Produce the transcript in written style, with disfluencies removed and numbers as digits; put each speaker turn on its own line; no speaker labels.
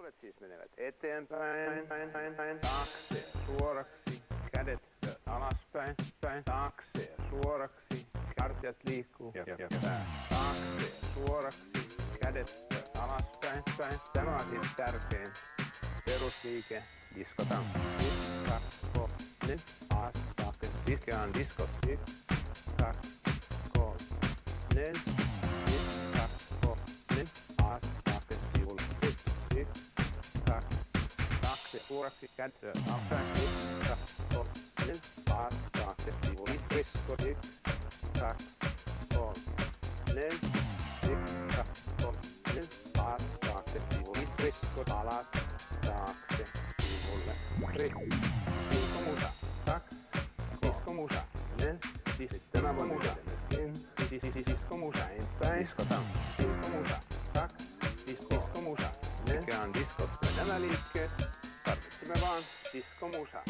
Polvet siis menevät eteenpäin, taakse, suoraksi, kädet alaspäin, taakse, suoraksi, hartiat liikkuu ja pää. Taakse, suoraksi, kädet alaspäin, Tämä on siis tärkein perusliike diskotanssi. Diskakko, astake, diske on disko, diskakko, diskakko, astake, sivulle, taakse, suoraksi, kädet alaspäin, diskakko, astake, sivulle, disko, diskakko, diskakko, taakse, sivulle, disko, alas, taakse, sivulle, diskomusa, diskomusa, diskomusa, diskomusa, diskotanssi, diskomusa, mikä on disko, nämä liikkeet, tarvitsemme vaan diskomusa.